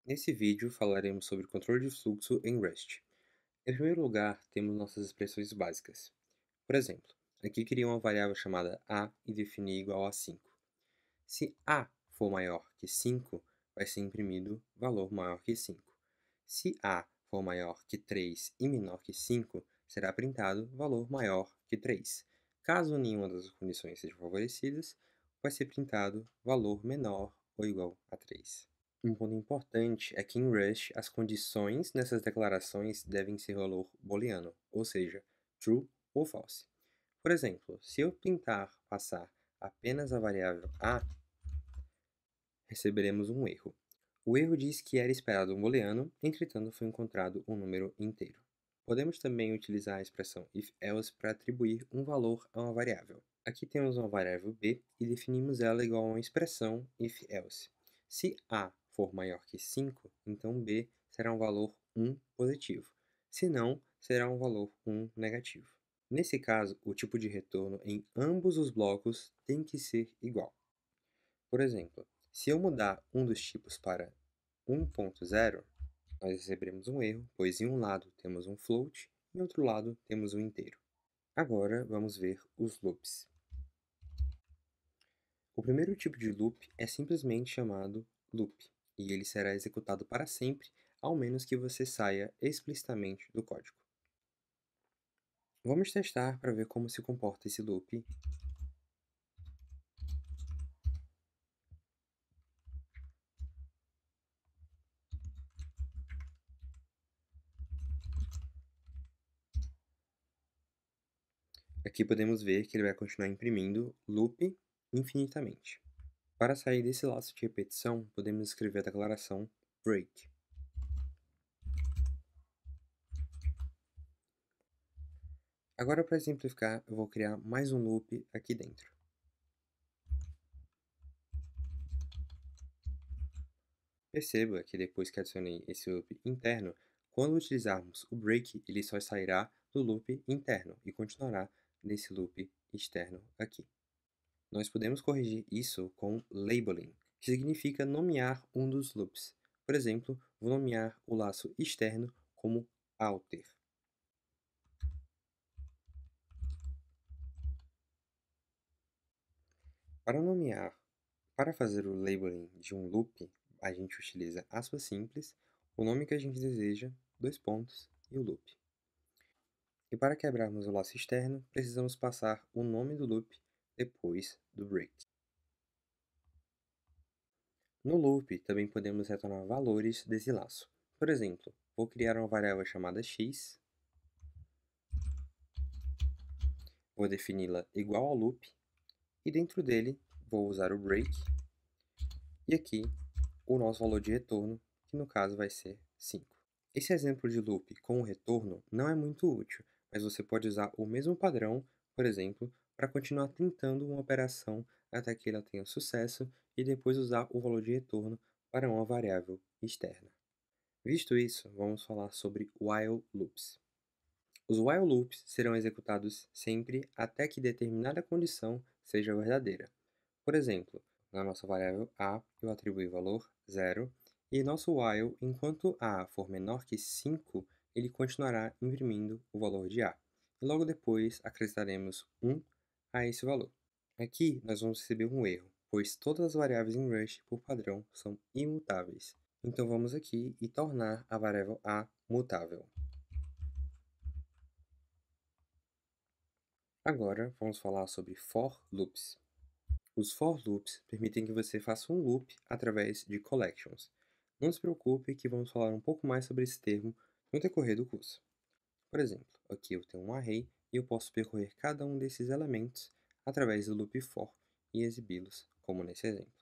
Nesse vídeo falaremos sobre controle de fluxo em Rust. Em primeiro lugar, temos nossas expressões básicas. Por exemplo, aqui queria uma variável chamada a e definir igual a 5. Se a for maior que 5, vai ser imprimido valor maior que 5. Se a for maior que 3 e menor que 5, será printado valor maior que 3. Caso nenhuma das condições seja favorecidas, vai ser printado valor menor ou igual a 3. Um ponto importante é que em Rust as condições nessas declarações devem ser valor booleano, ou seja, true ou false. Por exemplo, se eu tentar passar apenas a variável a, receberemos um erro. O erro diz que era esperado um booleano, entretanto foi encontrado um número inteiro. Podemos também utilizar a expressão if-else para atribuir um valor a uma variável. Aqui temos uma variável b e definimos ela igual a uma expressão if-else. Se a for maior que 5, então b será um valor 1 positivo. Se não, será um valor 1 negativo. Nesse caso, o tipo de retorno em ambos os blocos tem que ser igual. Por exemplo, se eu mudar um dos tipos para 1.0, nós receberemos um erro, pois em um lado temos um float e em outro lado temos um inteiro. Agora vamos ver os loops. O primeiro tipo de loop é simplesmente chamado loop, e ele será executado para sempre, ao menos que você saia explicitamente do código. Vamos testar para ver como se comporta esse loop. Aqui podemos ver que ele vai continuar imprimindo loop infinitamente. Para sair desse laço de repetição, podemos escrever a declaração break. Agora, para exemplificar, eu vou criar mais um loop aqui dentro. Perceba que depois que adicionei esse loop interno, quando utilizarmos o break, ele só sairá do loop interno e continuará nesse loop externo aqui. Nós podemos corrigir isso com labeling, que significa nomear um dos loops. Por exemplo, vou nomear o laço externo como alter. Para fazer o labeling de um loop, a gente utiliza aspas simples, o nome que a gente deseja, dois pontos e o loop. E para quebrarmos o laço externo, precisamos passar o nome do loop depois do break. No loop, também podemos retornar valores desse laço. Por exemplo, vou criar uma variável chamada x, vou defini-la igual ao loop, e dentro dele vou usar o break, e aqui o nosso valor de retorno, que no caso vai ser 5. Esse exemplo de loop com o retorno não é muito útil, mas você pode usar o mesmo padrão, por exemplo, para continuar tentando uma operação até que ela tenha sucesso e depois usar o valor de retorno para uma variável externa. Visto isso, vamos falar sobre while loops. Os while loops serão executados sempre até que determinada condição seja verdadeira. Por exemplo, na nossa variável a, eu atribuí o valor 0, e nosso while, enquanto a for menor que 5, ele continuará imprimindo o valor de a. E logo depois acrescentaremos 1 a esse valor. Aqui nós vamos receber um erro, pois todas as variáveis em Rust, por padrão, são imutáveis. Então vamos aqui e tornar a variável a mutável. Agora vamos falar sobre for loops. Os for loops permitem que você faça um loop através de collections. Não se preocupe que vamos falar um pouco mais sobre esse termo no decorrer do curso. Por exemplo, aqui eu tenho um array e eu posso percorrer cada um desses elementos através do loop for e exibi-los, como nesse exemplo.